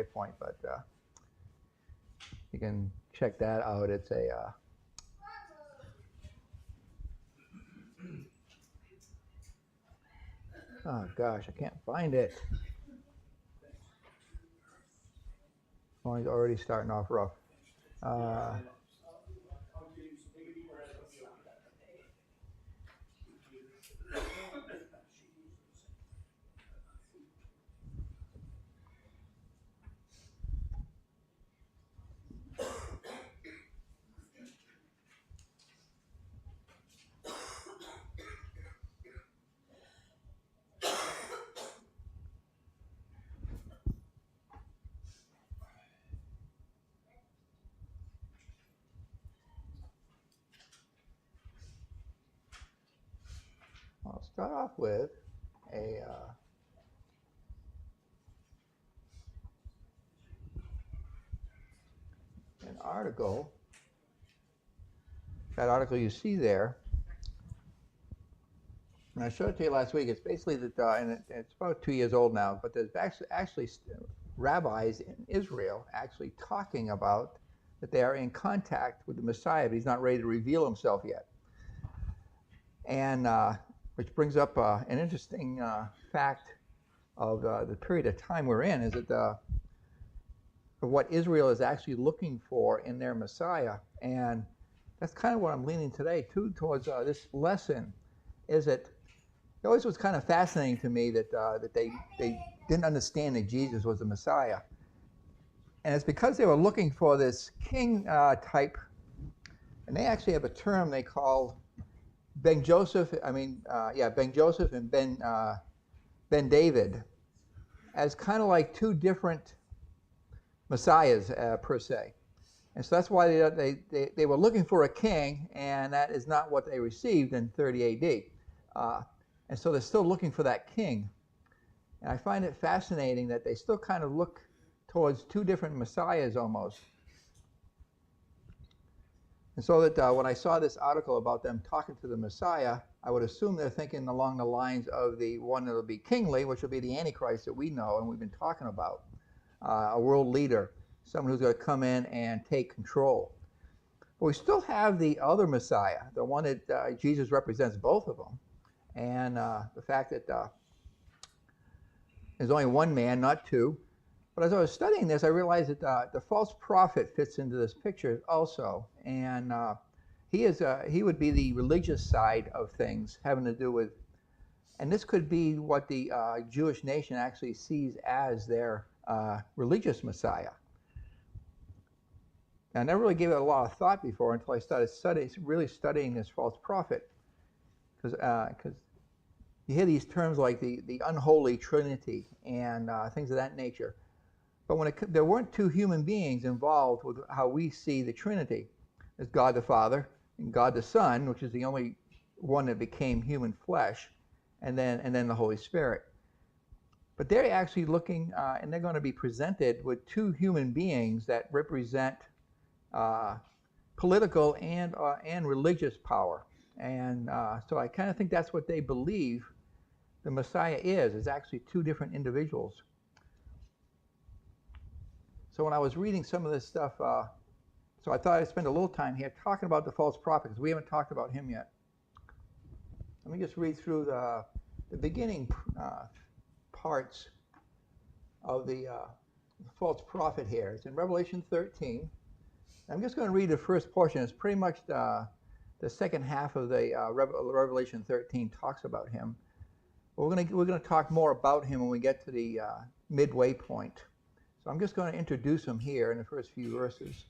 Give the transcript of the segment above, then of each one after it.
midway point, but you can check that out. It's a oh gosh, I can't find it. Oh, he's already starting off rough. I'll start off with an article. That article you see there, and I showed it to you last week. It's basically that, and it's about 2 years old now, but there's actually rabbis in Israel actually talking about that they are in contact with the Messiah, but he's not ready to reveal himself yet. And which brings up an interesting fact of the period of time we're in, is that of what Israel is actually looking for in their Messiah. And that's kind of what I'm leaning today towards this lesson, is that it always was kind of fascinating to me that that they didn't understand that Jesus was the Messiah. And it's because they were looking for this king type, and they actually have a term they call Ben Joseph. Ben Joseph and Ben David, as kind of like two different messiahs per se. And so that's why they were looking for a king, and that is not what they received in 30 AD. And so they're still looking for that king. And I find it fascinating that they still kind of look towards two different messiahs almost. And so that when I saw this article about them talking to the Messiah, I would assume they're thinking along the lines of the one that will be kingly, which will be the Antichrist that we know and we've been talking about, a world leader, someone who's going to come in and take control. But we still have the other Messiah, the one that Jesus represents both of them. And the fact that there's only one man, not two. But as I was studying this, I realized that the false prophet fits into this picture also. And he would be the religious side of things, having to do with, and this could be what the Jewish nation actually sees as their religious Messiah. And I never really gave it a lot of thought before until I started really studying this false prophet. Because you hear these terms like the unholy trinity and things of that nature. But there weren't two human beings involved with how we see the Trinity. There's God the Father and God the Son, which is the only one that became human flesh, and then the Holy Spirit. But they're actually looking, and they're going to be presented with two human beings that represent political and religious power. And so I kind of think that's what they believe the Messiah is actually two different individuals. So when I was reading some of this stuff, so I thought I'd spend a little time here talking about the false prophet, because we haven't talked about him yet. Let me just read through the beginning parts of the false prophet here. It's in Revelation 13. I'm just going to read the first portion. It's pretty much the second half of the Revelation 13 talks about him. But we're going to talk more about him when we get to the midway point. So I'm just going to introduce him here in the first few verses.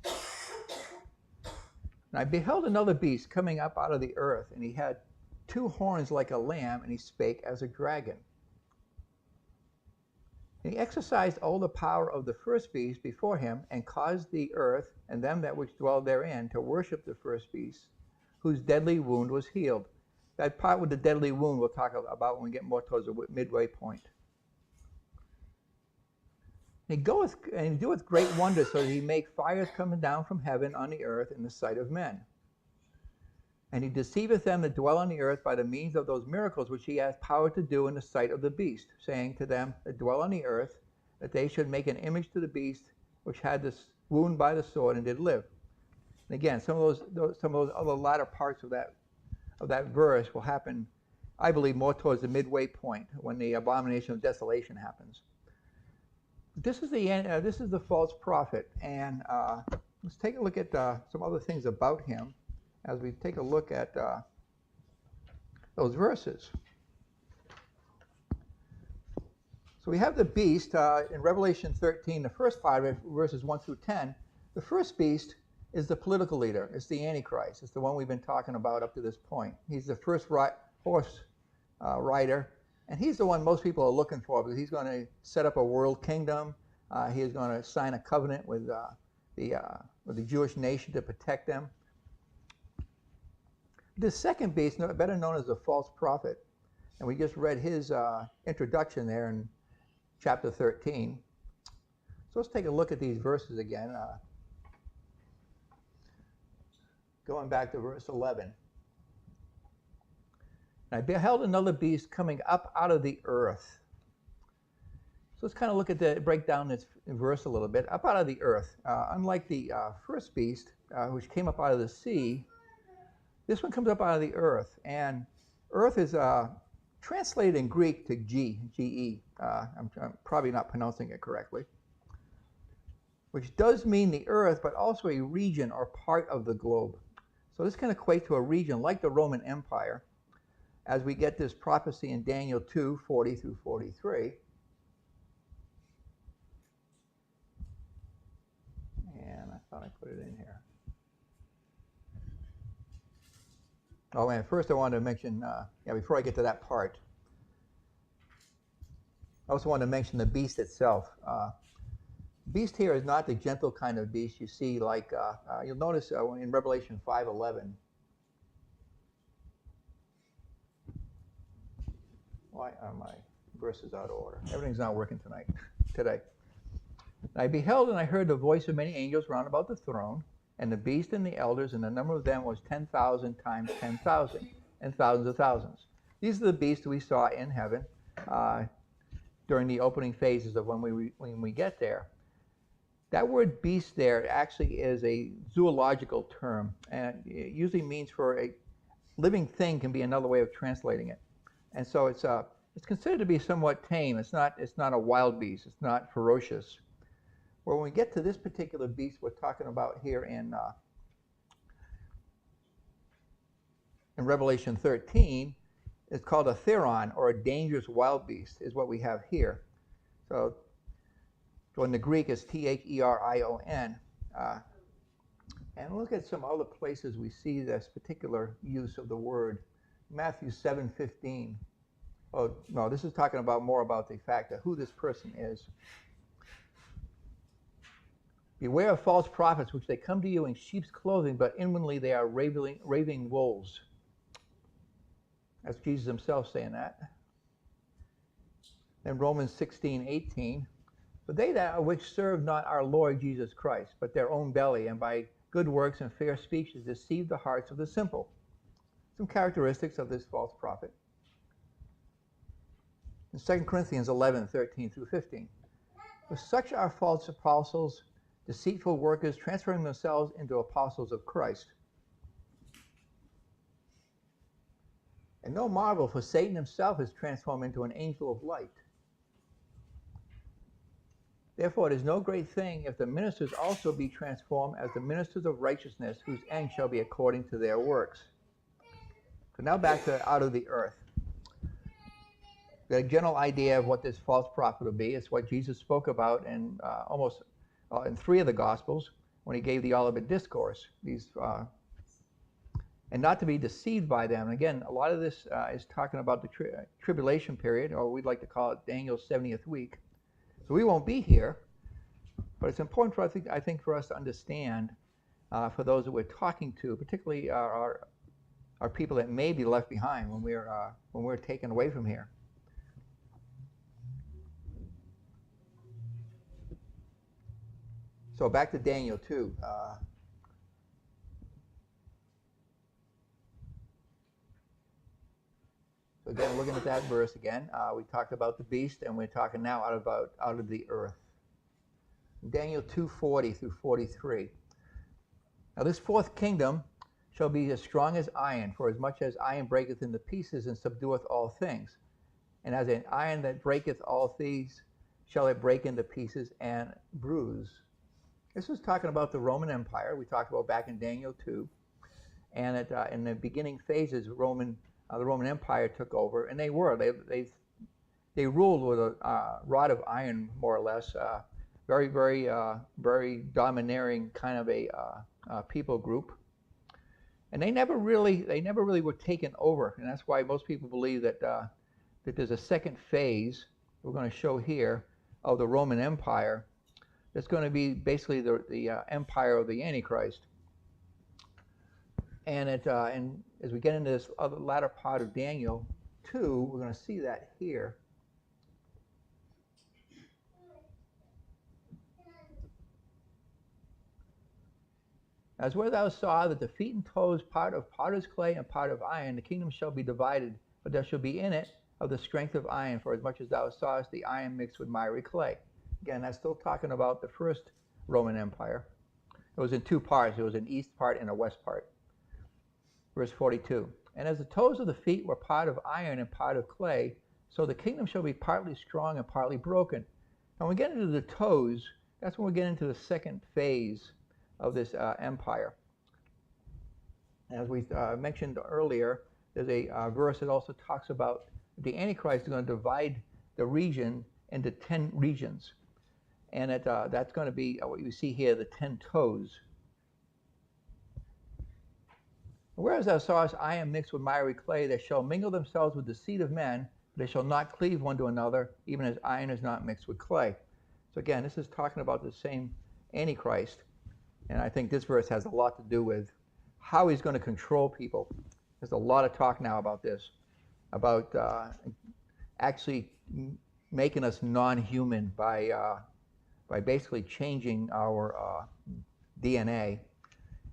And I beheld another beast coming up out of the earth, and he had two horns like a lamb, and he spake as a dragon. And he exercised all the power of the first beast before him, and caused the earth and them that which dwell therein to worship the first beast, whose deadly wound was healed. That part with the deadly wound we'll talk about when we get more towards the midway point. And he goeth and he doeth great wonders, so that he make fires coming down from heaven on the earth in the sight of men. And he deceiveth them that dwell on the earth by the means of those miracles which he hath power to do in the sight of the beast, saying to them that dwell on the earth, that they should make an image to the beast which had this wound by the sword and did live. And again, some of those other latter parts of that verse will happen, I believe, more towards the midway point when the abomination of desolation happens. This is the false prophet, and let's take a look at some other things about him as we take a look at those verses. So we have the beast in Revelation 13, the first part of it, verses 1 through 10. The first beast is the political leader. It's the Antichrist. It's the one we've been talking about up to this point. He's the first horse rider, and he's the one most people are looking for because he's going to set up a world kingdom. He is going to sign a covenant with the Jewish nation to protect them. The second beast, better known as the false prophet, and we just read his introduction there in chapter 13. So let's take a look at these verses again. Going back to verse 11. And I beheld another beast coming up out of the earth. So let's kind of break down this verse a little bit. Up out of the earth. Unlike the first beast, which came up out of the sea, this one comes up out of the earth. And earth is translated in Greek to G-E. I'm probably not pronouncing it correctly. Which does mean the earth, but also a region or part of the globe. So this can equate to a region like the Roman Empire, as we get this prophecy in Daniel 2, 40 through 43. And I thought I put it in here. Oh, and first I wanted to mention, before I get to that part, I also wanted to mention the beast itself. Beast here is not the gentle kind of beast you see like, you'll notice in Revelation 5:11. Why are my verses out of order? Everything's not working today. I beheld and I heard the voice of many angels round about the throne, and the beast and the elders, and the number of them was 10,000 times 10,000, and thousands of thousands. These are the beasts we saw in heaven during the opening phases of when we get there. That word beast there actually is a zoological term, and it usually means for a living thing can be another way of translating it. And so it's considered to be somewhat tame. It's not a wild beast. It's not ferocious. Well, when we get to this particular beast we're talking about here in Revelation 13, it's called a theron, or a dangerous wild beast, is what we have here. So in the Greek, it's T-H-E-R-I-O-N. And look at some other places we see this particular use of the word. Matthew 7:15. Oh, no, this is talking more about the fact of who this person is. Beware of false prophets, which they come to you in sheep's clothing, but inwardly they are raving wolves. That's Jesus himself saying that. Then Romans 16:18. But they that which serve not our Lord Jesus Christ, but their own belly, and by good works and fair speeches deceive the hearts of the simple. Some characteristics of this false prophet. In 2 Corinthians 11:13 through 15. For such are false apostles, deceitful workers, transferring themselves into apostles of Christ. And no marvel, for Satan himself is transformed into an angel of light. Therefore, it is no great thing if the ministers also be transformed as the ministers of righteousness, whose end shall be according to their works. So now back to out of the earth. The general idea of what this false prophet will be is what Jesus spoke about in in 3 of the Gospels when he gave the Olivet Discourse. And not to be deceived by them. And again, a lot of this is talking about the tribulation period, or we'd like to call it Daniel's 70th week. So we won't be here, but it's important for I think for us to understand, for those that we're talking to, particularly our people that may be left behind when we're taken away from here. So back to Daniel 2. So again, looking at that verse again, we talked about the beast, and we're talking now out of the earth. Daniel 2:40 through 43. Now this fourth kingdom shall be as strong as iron, for as much as iron breaketh into pieces and subdueth all things. And as an iron that breaketh all things, shall it break into pieces and bruise. This was talking about the Roman Empire. We talked about back in Daniel 2. And in the beginning phases, the Roman Empire took over, and they ruled with a rod of iron, more or less. Very domineering kind of a people group. And they never really were taken over, and that's why most people believe that there's a second phase we're going to show here of the Roman Empire. That's going to be basically the empire of the Antichrist. And as we get into this other latter part of Daniel 2, we're going to see that here. As where thou saw that the feet and toes part of potter's clay and part of iron, the kingdom shall be divided, but there shall be in it of the strength of iron, for as much as thou sawest the iron mixed with miry clay. Again, that's still talking about the first Roman Empire. It was in two parts. It was an east part and a west part. Verse 42. And as the toes of the feet were part of iron and part of clay, so the kingdom shall be partly strong and partly broken. Now when we get into the toes, that's when we get into the second phase of this empire. As we mentioned earlier, there's a verse that also talks about the Antichrist is going to divide the region into 10 regions. And that's going to be what you see here, the 10 toes. Whereas thou sawest iron mixed with miry clay, they shall mingle themselves with the seed of men, they shall not cleave one to another, even as iron is not mixed with clay. So again, this is talking about the same Antichrist. And I think this verse has a lot to do with how he's going to control people. There's a lot of talk now about this, about actually making us non-human by basically changing our DNA.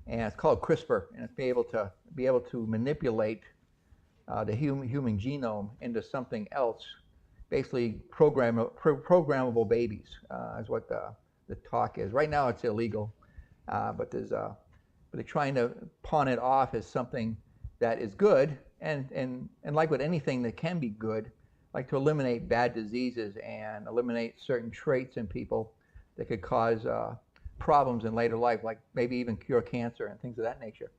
And it's called CRISPR, and it's be able to manipulate the human genome into something else, basically programmable babies is what the talk is. Right now it's illegal. But they're trying to pawn it off as something that is good, and like with anything that can be good, like to eliminate bad diseases and eliminate certain traits in people that could cause problems in later life, like maybe even cure cancer and things of that nature.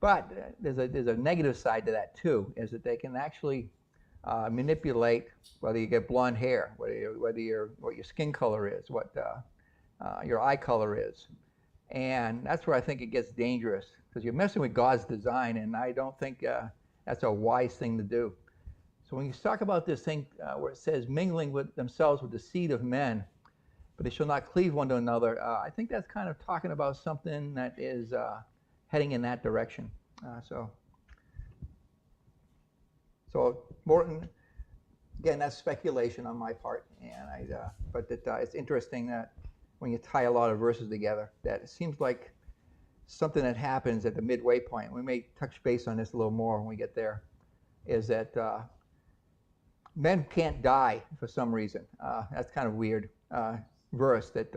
But there's a negative side to that too, is that they can actually manipulate whether you get blonde hair, what your skin color is, what your eye color is. And that's where I think it gets dangerous, because you're messing with God's design, and I don't think that's a wise thing to do. So when you talk about this thing where it says mingling with themselves with the seed of men, but they shall not cleave one to another, I think that's kind of talking about something that is heading in that direction. So Morton, again, that's speculation on my part, and but it's interesting that when you tie a lot of verses together, that it seems like something that happens at the midway point. We may touch base on this a little more when we get there, is that men can't die for some reason. That's kind of weird verse that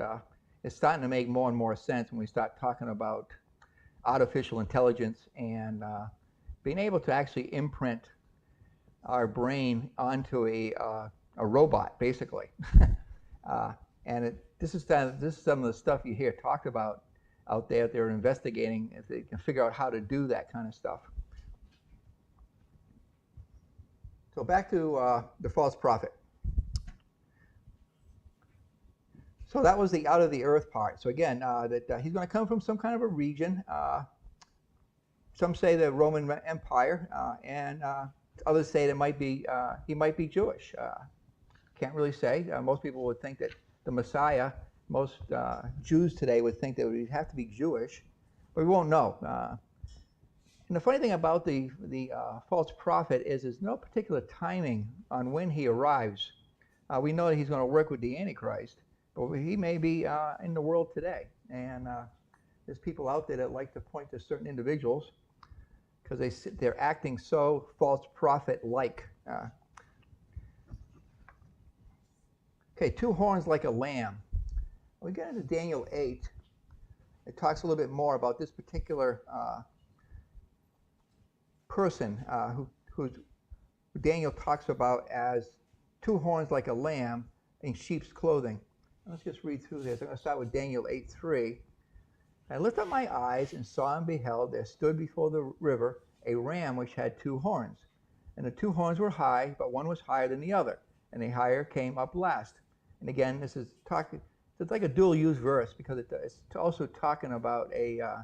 is starting to make more and more sense when we start talking about artificial intelligence and being able to actually imprint our brain onto a robot, basically. And this is some of the stuff you hear talked about out there. They're investigating if they can figure out how to do that kind of stuff. So back to the false prophet. So that was the out of the earth part. So again, that he's going to come from some kind of a region. Some say the Roman Empire, and others say that he might be Jewish. Can't really say. Most people would think that the Messiah, most Jews today would think that he'd have to be Jewish, but we won't know. And the funny thing about the false prophet is there's no particular timing on when he arrives. We know that he's going to work with the Antichrist, but he may be in the world today. And there's people out there that like to point to certain individuals because they're acting so false prophet-like. Okay, 2 horns like a lamb. When we get into Daniel 8, it talks a little bit more about this particular person who Daniel talks about as 2 horns like a lamb in sheep's clothing. Let's just read through this. I'm going to start with Daniel 8:3. I lifted up my eyes and saw and beheld, there stood before the river a ram which had 2 horns. And the 2 horns were high, but one was higher than the other, and the higher came up last. And again, this is talking, it's like a dual use verse because it's also talking about a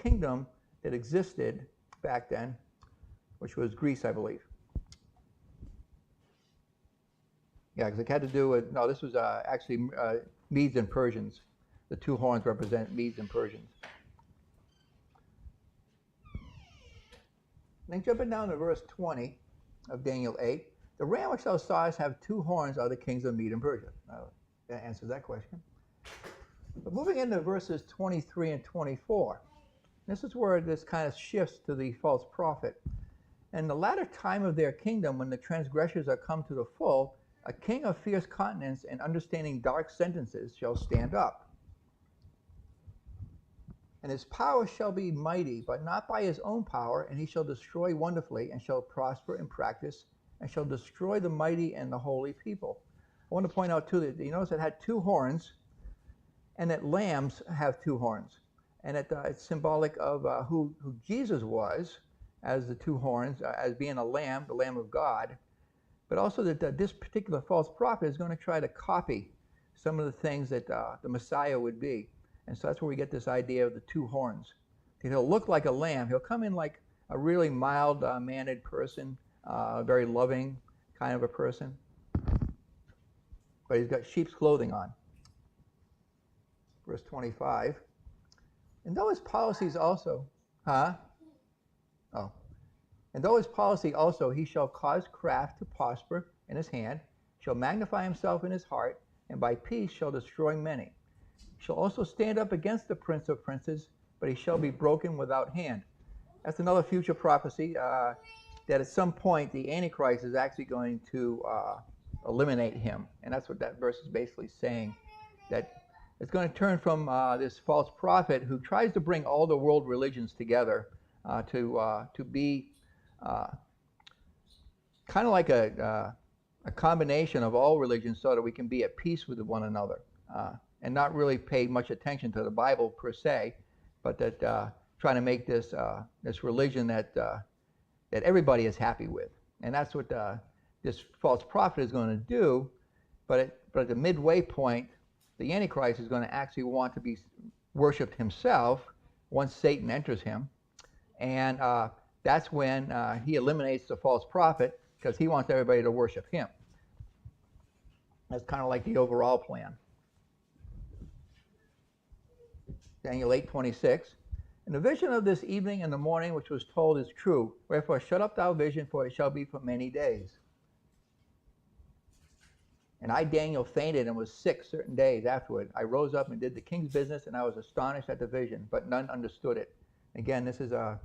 kingdom that existed back then, which was Greece, I believe. Yeah, because it had to do with, no, this was actually Medes and Persians. The 2 horns represent Medes and Persians. Then jumping down to verse 20 of Daniel 8, the ram which thou sawest have 2 horns are the kings of Mede and Persia. That answers that question. But moving into verses 23 and 24, this is where this kind of shifts to the false prophet. In the latter time of their kingdom, when the transgressors are come to the full, a king of fierce countenance and understanding dark sentences shall stand up. And his power shall be mighty, but not by his own power, and he shall destroy wonderfully, and shall prosper in practice, and shall destroy the mighty and the holy people. I want to point out, too, that you notice it had 2 horns, and that lambs have 2 horns. And it's symbolic of who Jesus was as the 2 horns, as being a lamb, the Lamb of God. But also that this particular false prophet is going to try to copy some of the things that the Messiah would be. And so that's where we get this idea of the 2 horns. He'll look like a lamb. He'll come in like a really mild-mannered person, very loving kind of a person. But he's got sheep's clothing on. Verse 25. And though his policies also, And though his policy also, he shall cause craft to prosper in his hand, shall magnify himself in his heart, and by peace shall destroy many. He shall also stand up against the prince of princes, but he shall be broken without hand. That's another future prophecy, that at some point the Antichrist is actually going to eliminate him. And that's what that verse is basically saying, that it's going to turn from this false prophet who tries to bring all the world religions together to be kind of like a combination of all religions so that we can be at peace with one another and not really pay much attention to the Bible per se, but that trying to make this this religion that everybody is happy with. And that's what this false prophet is going to do. But at the midway point, the Antichrist is going to actually want to be worshipped himself once Satan enters him. And that's when he eliminates the false prophet because he wants everybody to worship him. That's kind of like the overall plan. Daniel 8:26. And the vision of this evening and the morning which was told is true. Wherefore shut up thou vision, for it shall be for many days. And I, Daniel, fainted and was sick certain days afterward. I rose up and did the king's business, and I was astonished at the vision, but none understood it. Again, this is you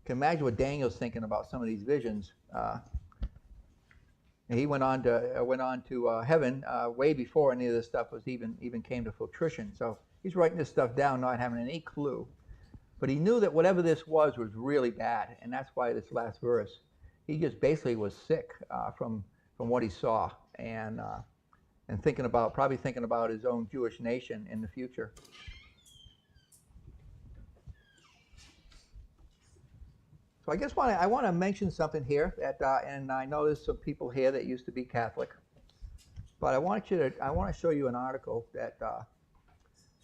can imagine what Daniel's thinking about some of these visions. And he went on to heaven way before any of this stuff was even came to fruition. So he's writing this stuff down, not having any clue. But he knew that whatever this was really bad, and that's why this last verse, he just basically was sick from what he saw, and probably thinking about his own Jewish nation in the future. So I guess I want to mention something here that, and I know there's some people here that used to be Catholic, but I want to show you an article that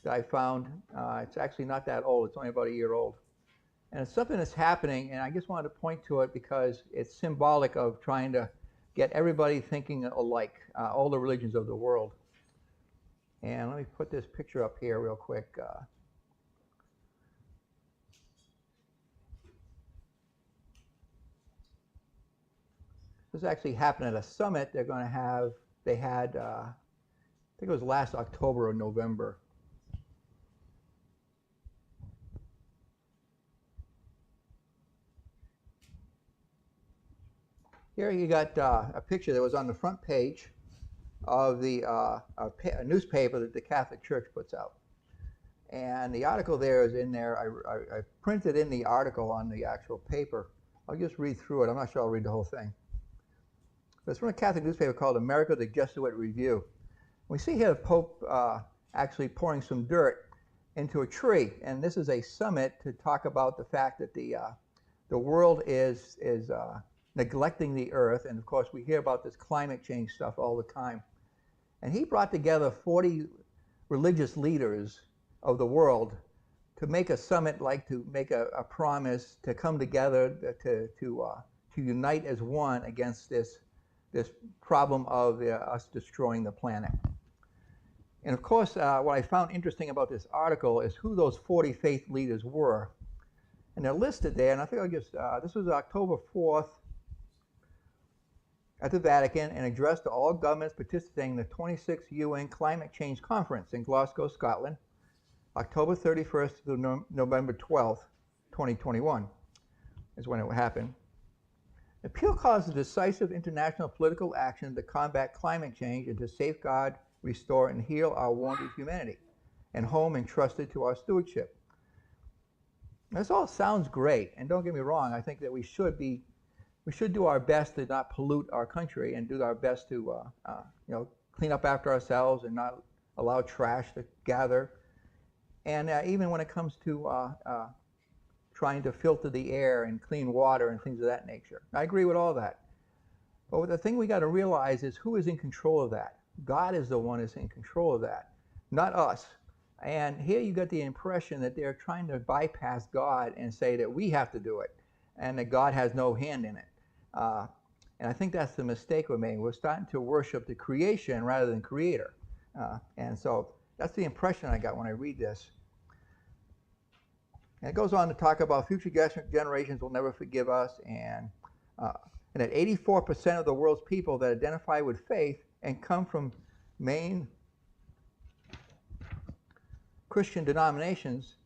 I found. It's actually not that old. It's only about a year old, and it's something that's happening. And I just wanted to point to it because it's symbolic of trying to get everybody thinking alike, all the religions of the world. And let me put this picture up here real quick. This actually happened at a summit they had, I think it was last October or November. Here you got a picture that was on the front page of a newspaper that the Catholic Church puts out. And the article there is in there. I printed in the article on the actual paper. I'll just read through it. I'm not sure I'll read the whole thing. But it's from a Catholic newspaper called America the Jesuit Review. We see here the Pope actually pouring some dirt into a tree. And this is a summit to talk about the fact that the world is neglecting the earth. And of course, we hear about this climate change stuff all the time. And he brought together 40 religious leaders of the world to make a summit, like to make a promise to come together to unite as one against this problem of us destroying the planet. And of course, what I found interesting about this article is who those 40 faith leaders were. And they're listed there, and I think I'll just, this was October 4th at the Vatican, and addressed to all governments participating in the 26th UN Climate Change Conference in Glasgow, Scotland, October 31st to November 12th, 2021 is when it happened. The appeal calls for decisive international political action to combat climate change and to safeguard, restore, and heal our wounded humanity and home entrusted to our stewardship. This all sounds great, and don't get me wrong, I think that we should do our best to not pollute our country and do our best to clean up after ourselves and not allow trash to gather. And even when it comes to trying to filter the air and clean water and things of that nature. I agree with all that. But the thing we got to realize is who is in control of that. God is the one who's in control of that, not us. And here you get the impression that they're trying to bypass God and say that we have to do it and that God has no hand in it. And I think that's the mistake we're making. We're starting to worship the creation rather than creator. And so that's the impression I got when I read this. And it goes on to talk about future generations will never forgive us, and that 84% of the world's people that identify with faith and come from main Christian denominations.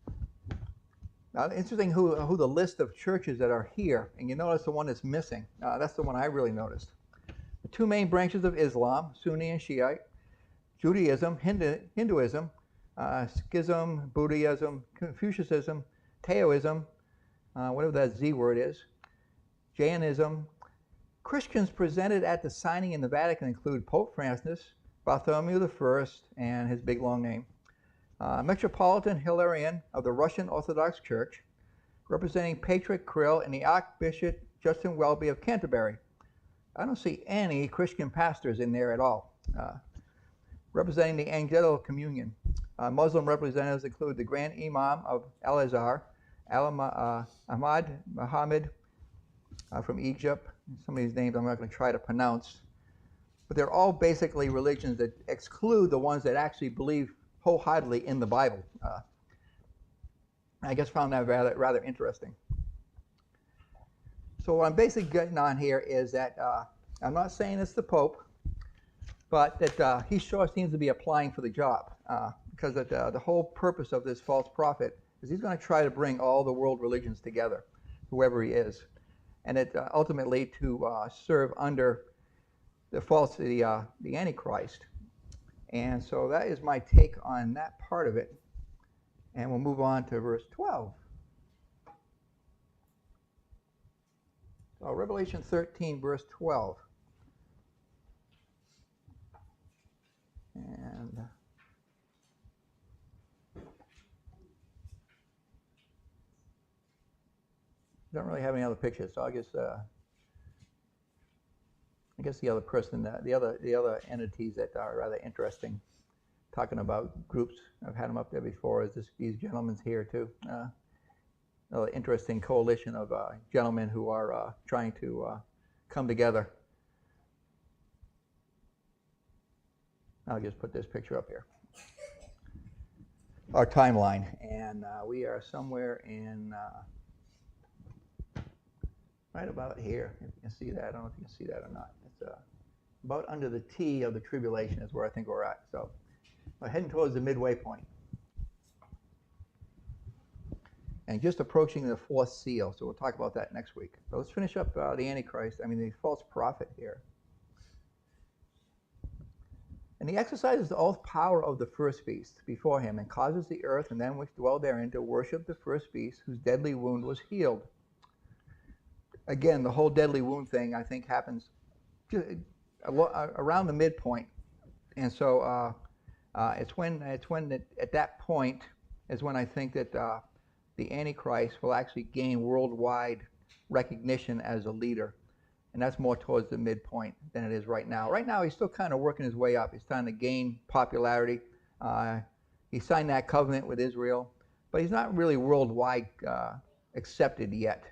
Now, interesting who the list of churches that are here, and you notice the one that's missing. That's the one I really noticed. The two main branches of Islam, Sunni and Shiite, Judaism, Hinduism, Sikhism, Buddhism, Confucianism, Taoism, whatever that Z word is, Jainism. Christians presented at the signing in the Vatican include Pope Francis, Bartholomew I, and his big long name, Metropolitan Hilarion of the Russian Orthodox Church, representing Patriarch Kirill, and the Archbishop Justin Welby of Canterbury. I don't see any Christian pastors in there at all. Representing the Angelical Communion. Muslim representatives include the Grand Imam of Al-Azhar, Ahmad Muhammad from Egypt. Some of these names I'm not going to try to pronounce. But they're all basically religions that exclude the ones that actually believe wholeheartedly in the Bible. I just found that rather interesting. So what I'm basically getting on here is that I'm not saying it's the Pope, but that he sure seems to be applying for the job, because the whole purpose of this false prophet is he's going to try to bring all the world religions together, whoever he is, and it ultimately to serve under the Antichrist. And so that is my take on that part of it. And we'll move on to verse 12. So Revelation 13, verse 12. And don't really have any other pictures, so I guess the other person, the other entities that are rather interesting, talking about groups. I've had them up there before. Is these gentlemen here too? Another interesting coalition of gentlemen who are trying to come together. I'll just put this picture up here. Our timeline, and we are somewhere in right about here. If you can see that, I don't know if you can see that or not. It's about under the T of the tribulation is where I think we're at. So we're heading towards the midway point. and just approaching the fourth seal. So we'll talk about that next week. So let's finish up the Antichrist, the false prophet here. And he exercises all power of the first beast before him, and causes the earth and them which dwell therein to worship the first beast, whose deadly wound was healed. Again, the whole deadly wound thing, I think, happens around the midpoint. And so it's when at that point is when I think that the Antichrist will actually gain worldwide recognition as a leader. And that's more towards the midpoint than it is right now. Right now, he's still kind of working his way up. He's trying to gain popularity. He signed that covenant with Israel, but he's not really worldwide accepted yet.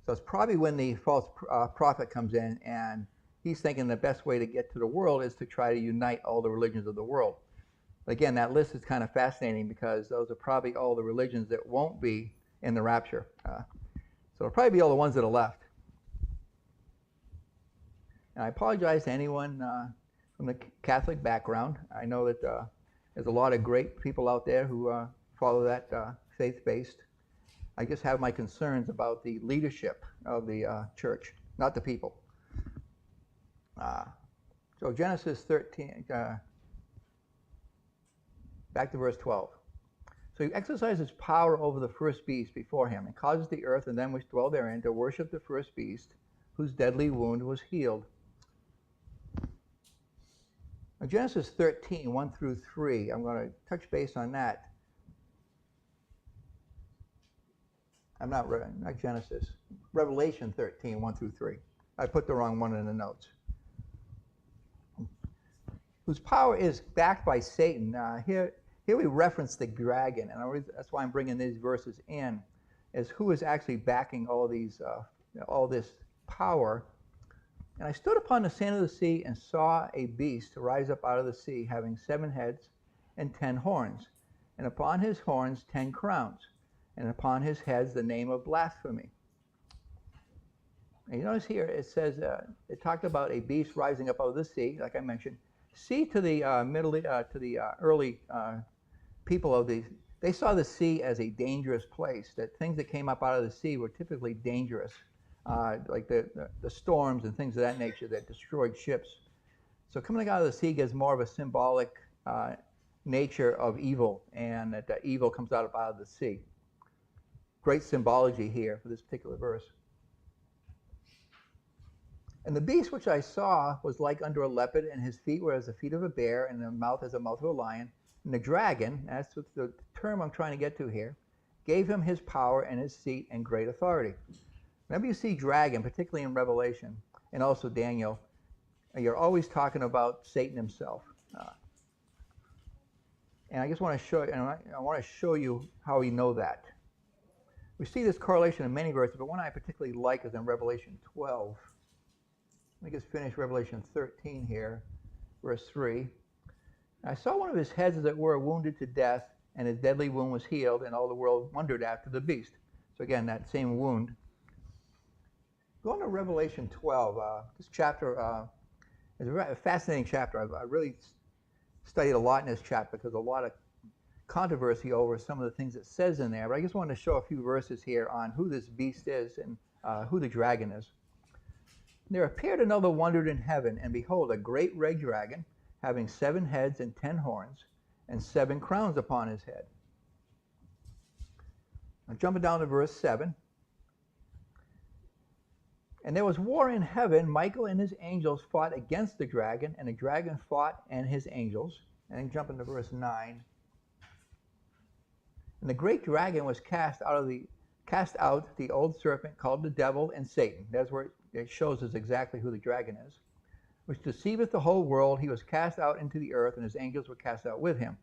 So it's probably when the false prophet comes in, and he's thinking the best way to get to the world is to try to unite all the religions of the world. But again, that list is kind of fascinating because those are probably all the religions that won't be in the rapture. So it'll probably be all the ones that are left. And I apologize to anyone from the Catholic background. I know that there's a lot of great people out there who follow that faith-based. I just have my concerns about the leadership of the church, not the people. So Genesis 13, back to verse 12. So he exercises power over the first beast before him, and causes the earth and them which dwell therein to worship the first beast, whose deadly wound was healed. Now, Genesis 13, 1 through 3, I'm going to touch base on that. Not Genesis. Revelation 13, 1 through 3. I put the wrong one in the notes. Whose power is backed by Satan. Here we reference the dragon, and that's why I'm bringing these verses in, is who is actually backing all this power. And I stood upon the sand of the sea and saw a beast rise up out of the sea, having 7 heads and 10 horns, and upon his horns 10 crowns, and upon his heads the name of blasphemy. And you notice here it says, it talked about a beast rising up out of the sea, like I mentioned. Sea to the early people of they saw the sea as a dangerous place, that things that came up out of the sea were typically dangerous, like the storms and things of that nature that destroyed ships. So coming out of the sea gives more of a symbolic nature of evil, and that evil comes out of the sea. Great symbology here for this particular verse. And the beast which I saw was like unto a leopard, and his feet were as the feet of a bear, and the mouth as the mouth of a lion. And the dragon, that's the term I'm trying to get to here, gave him his power and his seat and great authority. Whenever you see dragon, particularly in Revelation and also Daniel, you're always talking about Satan himself. And I just want to show you, and I want to show you how we know that. We see this correlation in many verses, but one I particularly like is in Revelation 12. Let me just finish Revelation 13 here, verse 3. I saw one of his heads, as it were, wounded to death, and his deadly wound was healed, and all the world wondered after the beast. So again, that same wound. Going to Revelation 12, this chapter is a fascinating chapter. I really studied a lot in this chapter because a lot of controversy over some of the things it says in there. But I just wanted to show a few verses here on who this beast is and who the dragon is. There appeared another wonder in heaven, and behold, a great red dragon, having 7 heads and 10 horns, and 7 crowns upon his head. Now, jumping down to verse 7. And there was war in heaven. Michael and his angels fought against the dragon, and the dragon fought and his angels. And then jumping to verse 9. And the great dragon was cast out the old serpent called the devil and Satan. That's where it shows us exactly who the dragon is. Which deceiveth the whole world. He was cast out into the earth, and his angels were cast out with him.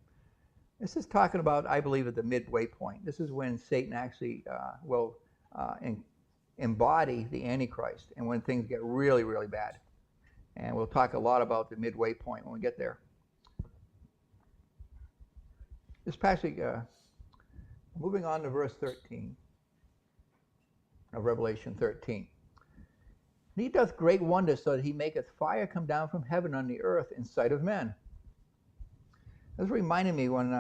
This is talking about, I believe, at the midway point. This is when Satan actually will embody the Antichrist, and when things get really, really bad. And we'll talk a lot about the midway point when we get there. This passage, moving on to verse 13 of Revelation 13. And he doth great wonders, so that he maketh fire come down from heaven on the earth in sight of men. This reminded me when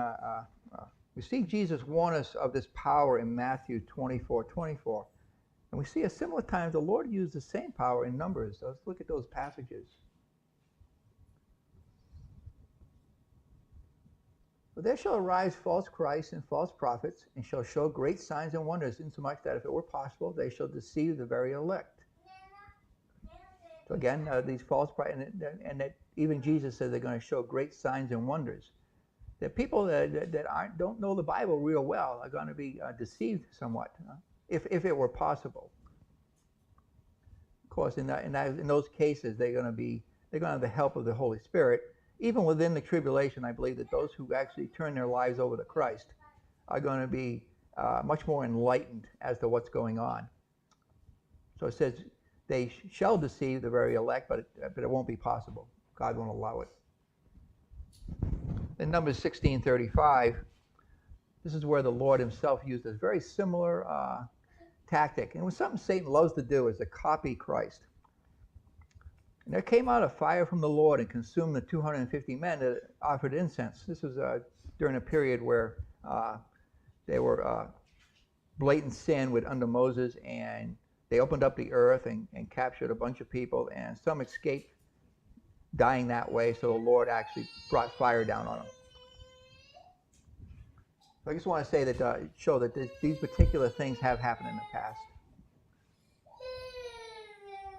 we see Jesus warn us of this power in Matthew 24:24. And we see a similar time the Lord used the same power in Numbers. So let's look at those passages. But there shall arise false Christs and false prophets, and shall show great signs and wonders, insomuch that if it were possible, they shall deceive the very elect. So again, these false prophets, and that even Jesus said they're going to show great signs and wonders. That people that don't know the Bible real well are going to be deceived somewhat, if it were possible. Of course, in those cases, they're going to have the help of the Holy Spirit. Even within the tribulation, I believe that those who actually turn their lives over to Christ are going to be much more enlightened as to what's going on. So it says they shall deceive the very elect, but it won't be possible. God won't allow it. In Numbers 16:35, this is where the Lord himself used a very similar tactic. And it was something Satan loves to do, is to copy Christ. And there came out a fire from the Lord and consumed the 250 men that offered incense. This was during a period where they were blatant sin under Moses, and they opened up the earth and captured a bunch of people, and some escaped dying that way, so the Lord actually brought fire down on them. So I just want to say that show that these particular things have happened in the past.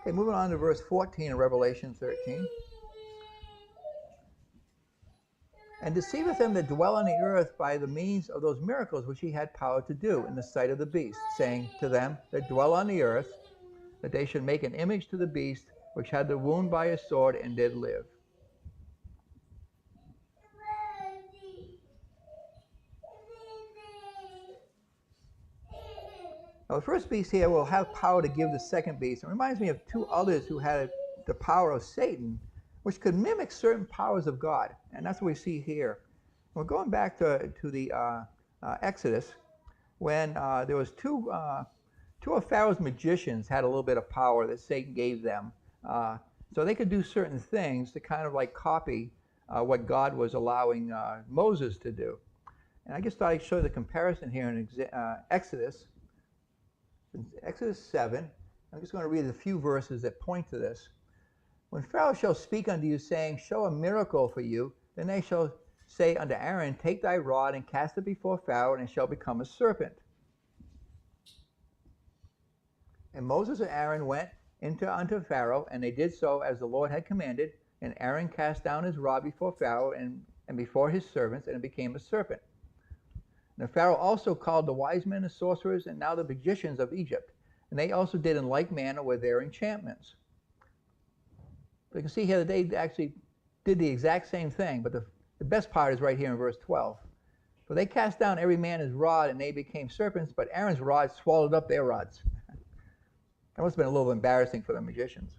Okay, moving on to verse 14 of Revelation 13. And deceiveth them that dwell on the earth by the means of those miracles which he had power to do in the sight of the beast, saying to them that dwell on the earth, that they should make an image to the beast, which had the wound by a sword and did live. Now, the first beast here will have power to give the second beast. It reminds me of two others who had the power of Satan, which could mimic certain powers of God. And that's what we see here. We're going back to the Exodus, when there was two of Pharaoh's magicians had a little bit of power that Satan gave them. So they could do certain things to kind of like copy what God was allowing Moses to do. And I just thought I'd show the comparison here in Exodus. In Exodus 7, I'm just going to read a few verses that point to this. When Pharaoh shall speak unto you, saying, show a miracle for you, then they shall say unto Aaron, take thy rod and cast it before Pharaoh, and it shall become a serpent. And Moses and Aaron went unto Pharaoh, and they did so as the Lord had commanded. And Aaron cast down his rod before Pharaoh and before his servants, and it became a serpent. And Pharaoh also called the wise men, the sorcerers, and now the magicians of Egypt. And they also did in like manner with their enchantments. So you can see here that they actually did the exact same thing, but the best part is right here in verse 12. For they cast down every man his rod, and they became serpents, but Aaron's rod swallowed up their rods. That must have been a little embarrassing for the magicians.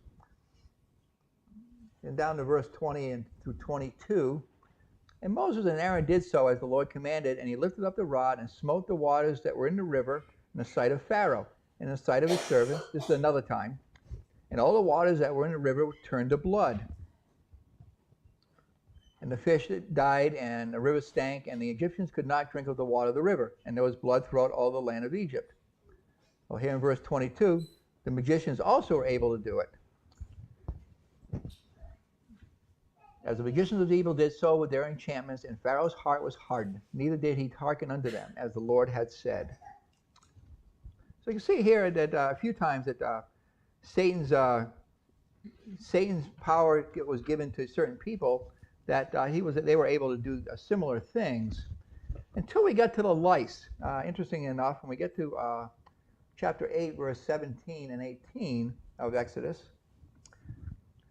And down to verse 20 and through 22. And Moses and Aaron did so as the Lord commanded, and he lifted up the rod and smote the waters that were in the river in the sight of Pharaoh, and in the sight of his servants. This is another time. And all the waters that were in the river turned to blood. And the fish died, and the river stank, and the Egyptians could not drink of the water of the river. And there was blood throughout all the land of Egypt. Well, here in verse 22, the magicians also were able to do it. As the magicians of evil did so with their enchantments, and Pharaoh's heart was hardened, neither did he hearken unto them, as the Lord had said. So you can see here that a few times that Satan's power was given to certain people, that they were able to do similar things, until we get to the lice. Interesting enough, when we get to chapter 8, verse 17 and 18 of Exodus,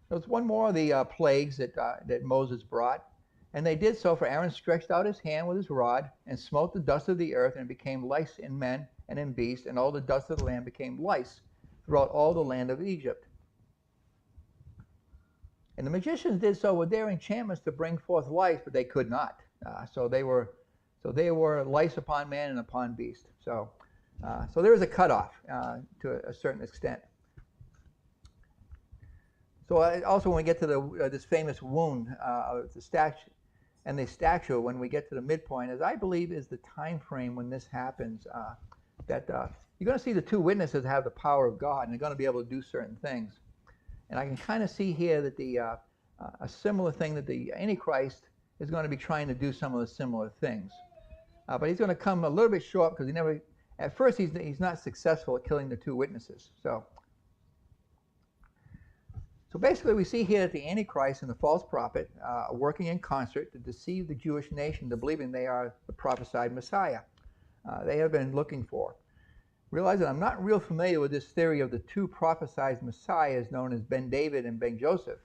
there was one more of the plagues that Moses brought, and they did so, for Aaron stretched out his hand with his rod and smote the dust of the earth, and it became lice in men and in beasts, and all the dust of the land became lice throughout all the land of Egypt. And the magicians did so with their enchantments to bring forth lice, but they could not. So they were lice upon man and upon beast. So there is a cutoff to a certain extent. So also when we get to this famous wound of the statue, and the statue, when we get to the midpoint, as I believe is the time frame when this happens, that you're going to see the two witnesses have the power of God, and they're going to be able to do certain things. And I can kind of see here that a similar thing, that the Antichrist is going to be trying to do some of the similar things. But he's going to come a little bit short because at first he's not successful at killing the two witnesses. So basically we see here that the Antichrist and the false prophet are working in concert to deceive the Jewish nation into believing they are the prophesied Messiah they have been looking for. Realize that I'm not real familiar with this theory of the two prophesied messiahs known as Ben David and Ben Joseph.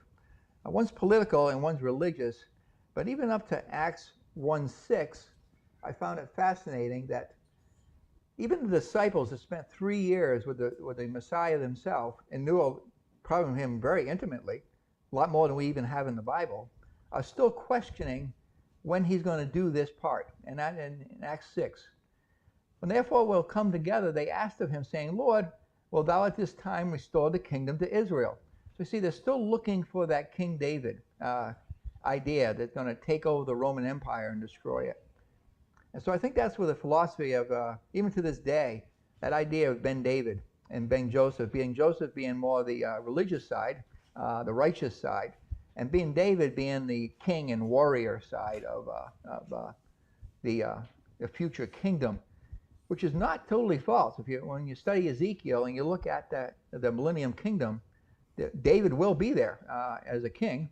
One's political and one's religious, but even up to Acts 1:6, I found it fascinating that even the disciples that spent 3 years with the Messiah themselves and knew probably him very intimately, a lot more than we even have in the Bible, are still questioning when he's going to do this part, and that in Acts 6. When therefore will come together, they asked of him, saying, Lord, will thou at this time restore the kingdom to Israel? So you see, they're still looking for that King David idea that's going to take over the Roman Empire and destroy it. And so I think that's where the philosophy of, even to this day, that idea of Ben David and Ben Joseph being more the religious side, the righteous side, and being David being the king and warrior side of the future kingdom, which is not totally false. When you study Ezekiel and you look at the Millennium Kingdom, David will be there as a king,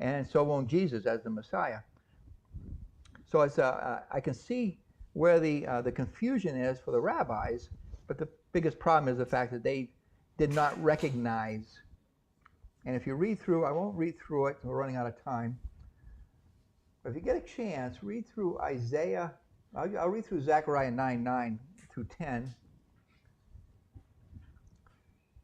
and so won't Jesus as the Messiah. So I can see where the confusion is for the rabbis, but the biggest problem is the fact that they did not recognize. And if you read through, I won't read through it, we're running out of time. But if you get a chance, read through Isaiah. I'll read through Zechariah 9:9 through 10.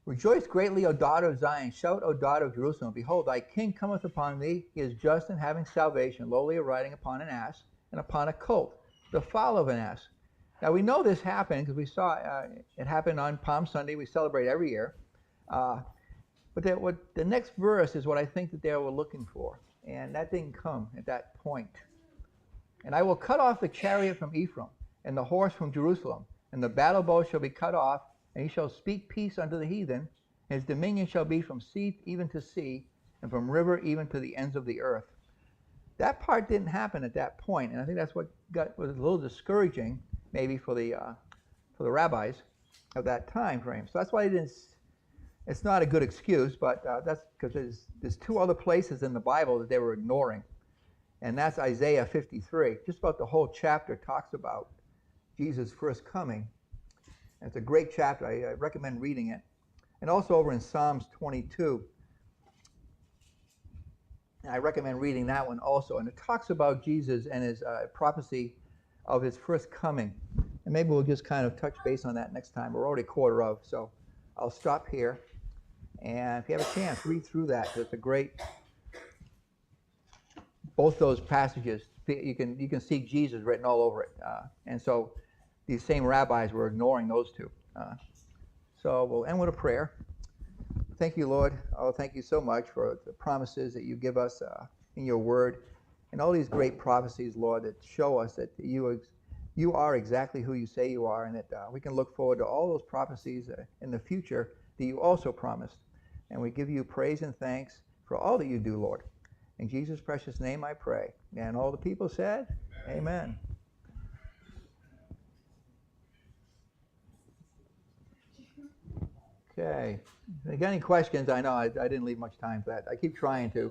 Rejoice greatly, O daughter of Zion. Shout, O daughter of Jerusalem. Behold, thy king cometh upon thee. He is just and having salvation, lowly riding upon an ass, and upon a colt, the foal of an ass. Now we know this happened because we saw it happened on Palm Sunday. We celebrate every year. But the next verse is what I think that they were looking for. And that didn't come at that point. And I will cut off the chariot from Ephraim, and the horse from Jerusalem, and the battle bow shall be cut off, and he shall speak peace unto the heathen. His dominion shall be from sea even to sea, and from river even to the ends of the earth. That part didn't happen at that point, and I think that's what was a little discouraging, maybe for the rabbis of that time frame. So that's why it's not a good excuse, but that's because there's two other places in the Bible that they were ignoring. And that's Isaiah 53. Just about the whole chapter talks about Jesus' first coming. And it's a great chapter. I recommend reading it. And also over in Psalms 22. I recommend reading that one also. And it talks about Jesus and his prophecy of his first coming. And maybe we'll just kind of touch base on that next time. We're already quarter of, so I'll stop here. And if you have a chance, read through that. It's a great... Both those passages, you can see Jesus written all over it. And so these same rabbis were ignoring those two. So we'll end with a prayer. Thank you, Lord. Oh, thank you so much for the promises that you give us in your word, and all these great prophecies, Lord, that show us that you are exactly who you say you are, and that we can look forward to all those prophecies in the future that you also promised. And we give you praise and thanks for all that you do, Lord. In Jesus' precious name I pray. And all the people said, Amen. Okay. If you got any questions, I know I didn't leave much time for that. I keep trying to.